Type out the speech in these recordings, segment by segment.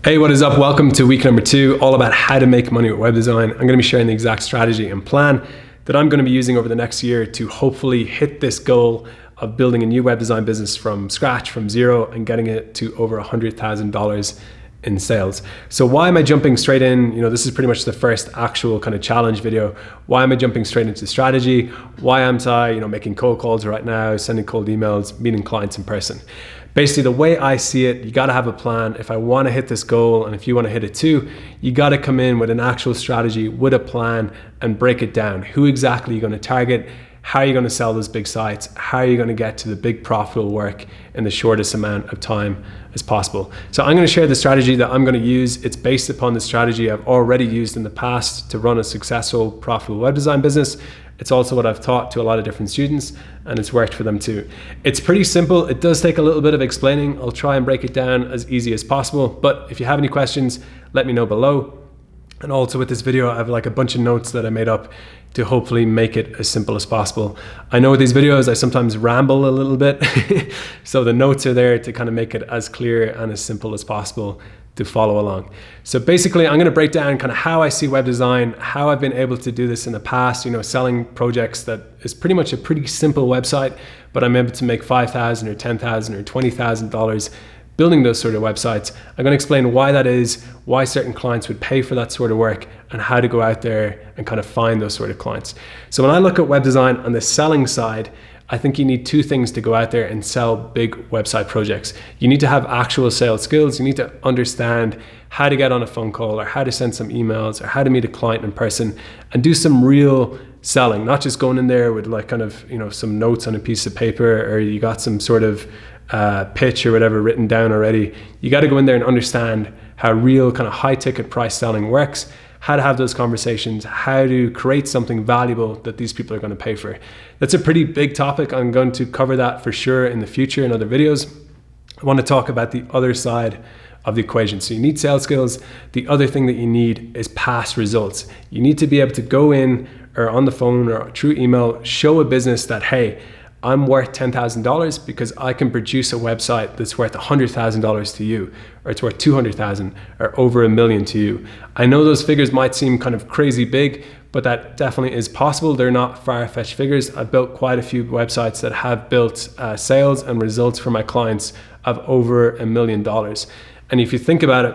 Hey, what is up? Welcome to week number 2, all about how to make money with web design. I'm going to be sharing the exact strategy and plan that I'm going to be using over the next year to hopefully hit this goal of building a new web design business from scratch, from zero, and getting it to over $100,000 in sales. So why am I jumping straight in? This is pretty much the first actual kind of challenge video. Why am I jumping straight into strategy? Why am I, making cold calls right now, sending cold emails, meeting clients in person? Basically, the way I see it, you got to have a plan. If I want to hit this goal, and if you want to hit it too, you got to come in with an actual strategy, with a plan, and break it down. Who exactly you're going to target? How are you going to sell those big sites? How are you going to get to the big profitable work in the shortest amount of time as possible? So I'm going to share the strategy that I'm going to use. It's based upon the strategy I've already used in the past to run a successful, profitable web design business. It's also what I've taught to a lot of different students, and it's worked for them too. It's pretty simple. It does take a little bit of explaining. I'll try and break it down as easy as possible, but if you have any questions, let me know below. And also with this video, I have like a bunch of notes that I made up to hopefully make it as simple as possible. I know with these videos, I sometimes ramble a little bit. So the notes are there to kind of make it as clear and as simple as possible to follow along. So basically, I'm going to break down kind of how I see web design, how I've been able to do this in the past, selling projects that is pretty much a pretty simple website, but I'm able to make $5,000 or $10,000 or $20,000 building those sort of websites. I'm going to explain why that is, why certain clients would pay for that sort of work, and how to go out there and kind of find those sort of clients. So when I look at web design on the selling side, I think you need two things to go out there and sell big website projects. You need to have actual sales skills. You need to understand how to get on a phone call, or how to send some emails, or how to meet a client in person and do some real selling, not just going in there with like kind of, some notes on a piece of paper, or you got some sort of pitch or whatever written down already. You got to go in there and understand how real kind of high ticket price selling works, how to have those conversations, how to create something valuable that these people are going to pay for. That's a pretty big topic. I'm going to cover that for sure in the future in other videos. I want to talk about the other side of the equation. So you need sales skills. The other thing that you need is past results. You need to be able to go in or on the phone or through email, show a business that, hey, I'm worth $10,000 because I can produce a website that's worth $100,000 to you, or it's worth $200,000 or over $1 million to you. I know those figures might seem kind of crazy big, but that definitely is possible. They're not far-fetched figures. I've built quite a few websites that have built sales and results for my clients of over $1 million. And if you think about it,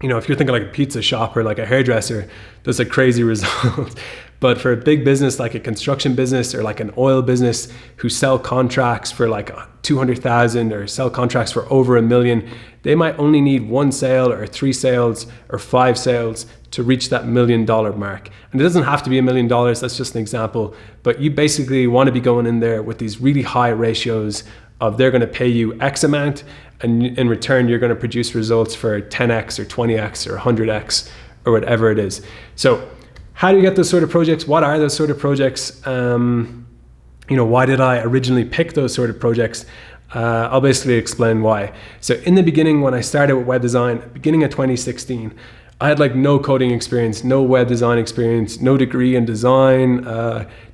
if you're thinking like a pizza shop or like a hairdresser, that's a crazy result. But for a big business like a construction business or like an oil business who sell contracts for like 200,000 or sell contracts for over $1 million, they might only need 1 sale or 3 sales or 5 sales to reach that $1 million mark. And it doesn't have to be $1 million, that's just an example. But you basically want to be going in there with these really high ratios of they're going to pay you X amount, and in return, you're going to produce results for 10X or 20X or 100X or whatever it is. So how do you get those sort of projects? What are those sort of projects? Why did I originally pick those sort of projects? I'll basically explain why. So in the beginning, when I started with web design, beginning of 2016, I had like no coding experience, no web design experience, no degree in design,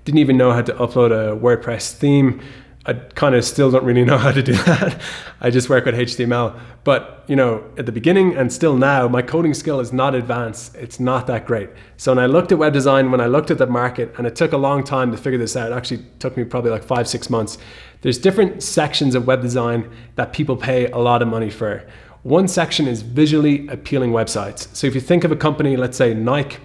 didn't even know how to upload a WordPress theme. I kind of still don't really know how to do that. I just work with HTML. But, at the beginning and still now, my coding skill is not advanced. It's not that great. So when I looked at web design, when I looked at the market, and it took a long time to figure this out, it actually took me probably like 5-6 months. There's different sections of web design that people pay a lot of money for. One section is visually appealing websites. So if you think of a company, let's say Nike,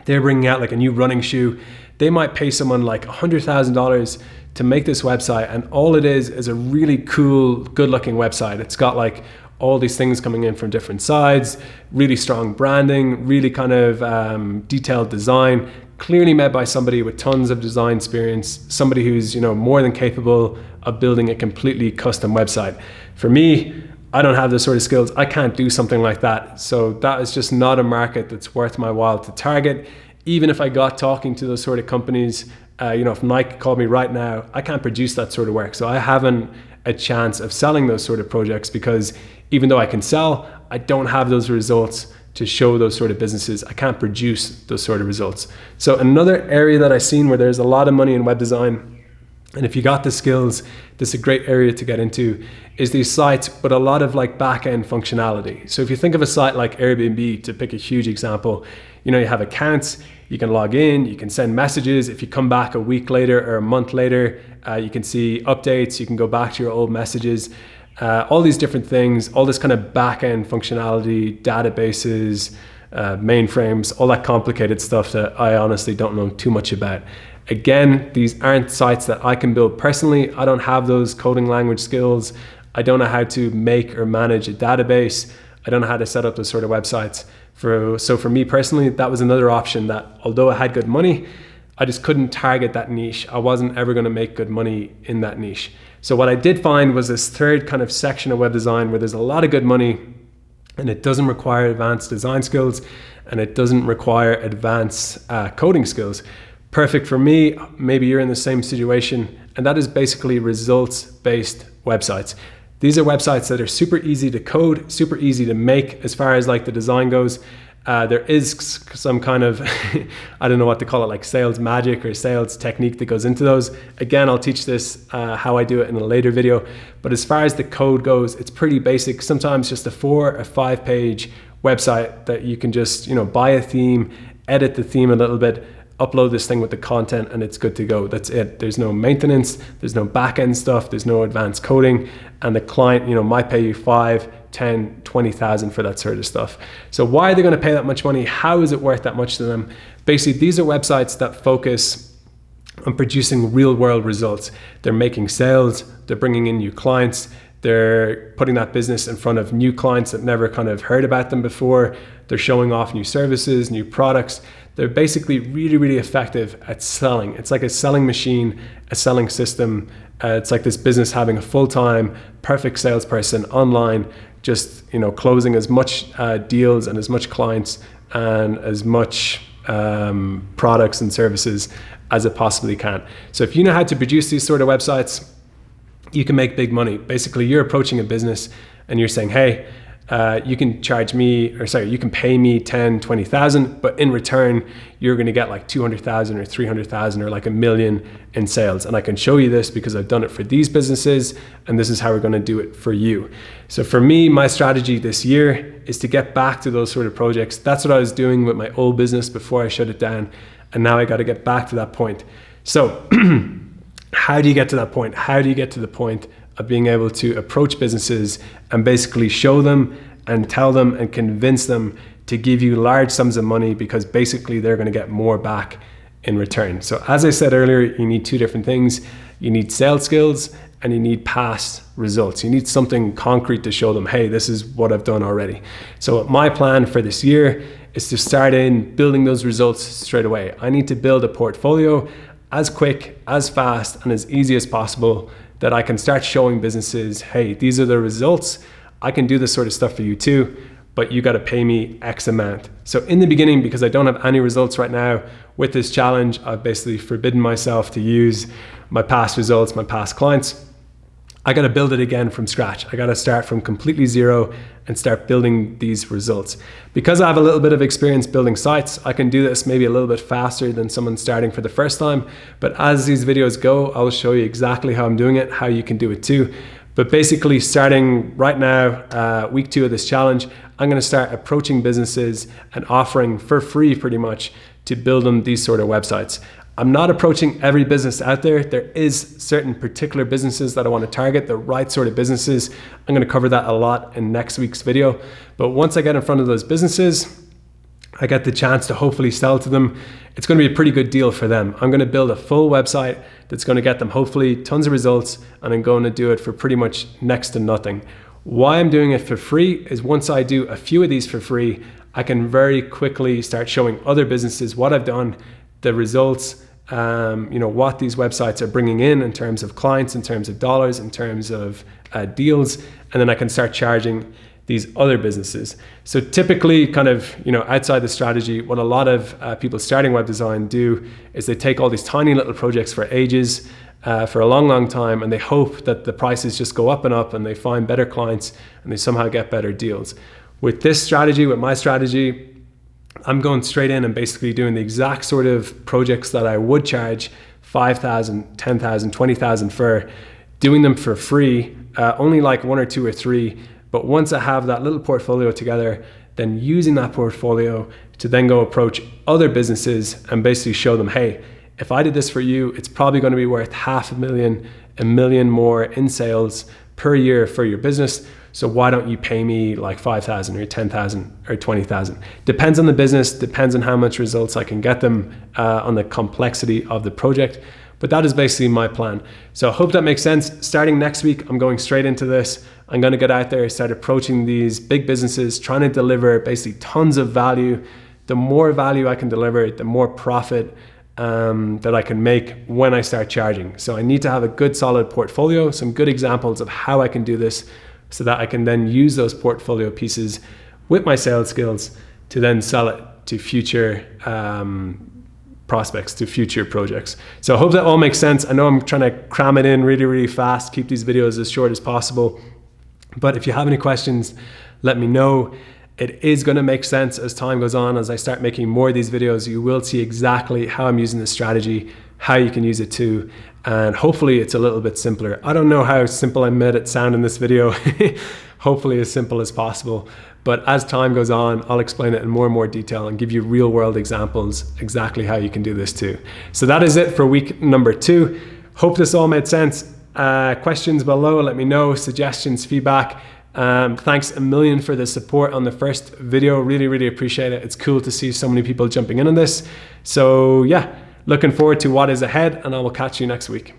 they're bringing out like a new running shoe. They might pay someone like $100,000 to make this website, and all it is a really cool, good looking website. It's got like all these things coming in from different sides, really strong branding, really kind of detailed design, clearly made by somebody with tons of design experience, somebody who's more than capable of building a completely custom website. For me, I don't have those sort of skills. I can't do something like that. So that is just not a market that's worth my while to target. Even if I got talking to those sort of companies, if Nike called me right now, I can't produce that sort of work. So I haven't a chance of selling those sort of projects, because even though I can sell, I don't have those results to show those sort of businesses. I can't produce those sort of results. So another area that I've seen where there's a lot of money in web design And if you got the skills, this is a great area to get into, is these sites, but a lot of like back-end functionality. So if you think of a site like Airbnb, to pick a huge example, you have accounts, you can log in, you can send messages. If you come back a week later or a month later, you can see updates, you can go back to your old messages, all these different things, all this kind of back-end functionality, databases, mainframes, all that complicated stuff that I honestly don't know too much about. Again, these aren't sites that I can build personally. I don't have those coding language skills. I don't know how to make or manage a database. I don't know how to set up those sort of websites. So for me personally, that was another option that, although I had good money, I just couldn't target that niche. I wasn't ever going to make good money in that niche. So what I did find was this third kind of section of web design where there's a lot of good money, and it doesn't require advanced design skills, and it doesn't require advanced coding skills. Perfect for me. Maybe you're in the same situation, and that is basically results-based websites. These are websites that are super easy to code, super easy to make as far as like the design goes. There is some kind of, I don't know what to call it, like sales magic or sales technique that goes into those. Again, I'll teach this how I do it in a later video. But as far as the code goes, it's pretty basic. Sometimes just a 4 or 5 page website that you can just, buy a theme, edit the theme a little bit, upload this thing with the content, and it's good to go. That's it. There's no maintenance, there's no back-end stuff, there's no advanced coding, and the client, might pay you 5, 10, 20,000 for that sort of stuff. So why are they going to pay that much money? How is it worth that much to them? Basically, these are websites that focus on producing real-world results. They're making sales, they're bringing in new clients, they're putting that business in front of new clients that never kind of heard about them before. They're showing off new services, new products. They're basically really, really effective at selling. It's like a selling machine, a selling system. It's like this business having a full-time, perfect salesperson online, just closing as much deals and as much clients and as much products and services as it possibly can. So if you know how to produce these sort of websites, you can make big money. Basically, you're approaching a business and you're saying, hey, you can pay me 10, 20,000, but in return, you're going to get like 200,000 or 300,000 or like $1 million in sales. And I can show you this because I've done it for these businesses, and this is how we're going to do it for you. So for me, my strategy this year is to get back to those sort of projects. That's what I was doing with my old business before I shut it down. And now I got to get back to that point. So how do you get to that point? How do you get to the point of being able to approach businesses and basically show them and tell them and convince them to give you large sums of money, because basically they're going to get more back in return? So as I said earlier, you need 2 different things. You need sales skills and you need past results. You need something concrete to show them, hey, this is what I've done already. So my plan for this year is to start in building those results straight away. I need to build a portfolio as quick, as fast, and as easy as possible, that I can start showing businesses, hey, these are the results. I can do this sort of stuff for you too, but you got to pay me X amount. So in the beginning, because I don't have any results right now with this challenge, I've basically forbidden myself to use my past results, my past clients. I got to build it again from scratch. I got to start from completely zero and start building these results. Because I have a little bit of experience building sites, I can do this maybe a little bit faster than someone starting for the first time. But as these videos go, I will show you exactly how I'm doing it, how you can do it too. But basically, starting right now, week 2 of this challenge, I'm going to start approaching businesses and offering for free pretty much to build them these sort of websites. I'm not approaching every business out there. There is certain particular businesses that I want to target, the right sort of businesses. I'm going to cover that a lot in next week's video. But once I get in front of those businesses, I get the chance to hopefully sell to them. It's going to be a pretty good deal for them. I'm going to build a full website that's going to get them hopefully tons of results, and I'm going to do it for pretty much next to nothing. Why I'm doing it for free is once I do a few of these for free, I can very quickly start showing other businesses what I've done, the results, what these websites are bringing in terms of clients, in terms of dollars, in terms of deals, and then I can start charging these other businesses. So typically outside the strategy, what a lot of people starting web design do is they take all these tiny little projects for ages, for a long, long time, and they hope that the prices just go up and they find better clients and they somehow get better deals. With this strategy, with my strategy, I'm going straight in and basically doing the exact sort of projects that I would charge 5,000, 10,000, 20,000 for doing them for free, only like 1 or 2 or 3. But once I have that little portfolio together, then using that portfolio to then go approach other businesses and basically show them, hey, if I did this for you, it's probably going to be worth $500,000, $1 million more in sales per year for your business. So why don't you pay me like 5,000 or 10,000 or 20,000? Depends on the business, depends on how much results I can get them, on the complexity of the project. But that is basically my plan. So I hope that makes sense. Starting next week, I'm going straight into this. I'm going to get out there, start approaching these big businesses, trying to deliver basically tons of value. The more value I can deliver, the more profit that I can make when I start charging. So I need to have a good solid portfolio, some good examples of how I can do this, so that I can then use those portfolio pieces with my sales skills to then sell it to future prospects, to future projects. So I hope that all makes sense. I know I'm trying to cram it in really, really fast, keep these videos as short as possible. But if you have any questions, let me know. It is going to make sense as time goes on. As I start making more of these videos, you will see exactly how I'm using this strategy, how you can use it too. And hopefully it's a little bit simpler. I don't know how simple I made it sound in this video. Hopefully as simple as possible. But as time goes on, I'll explain it in more and more detail and give you real world examples exactly how you can do this too. So that is it for week number 2. Hope this all made sense. Questions below, let me know. Suggestions, feedback. Thanks a million for the support on the first video. Really, really appreciate it. It's cool to see so many people jumping in on this. So yeah, looking forward to what is ahead, and I will catch you next week.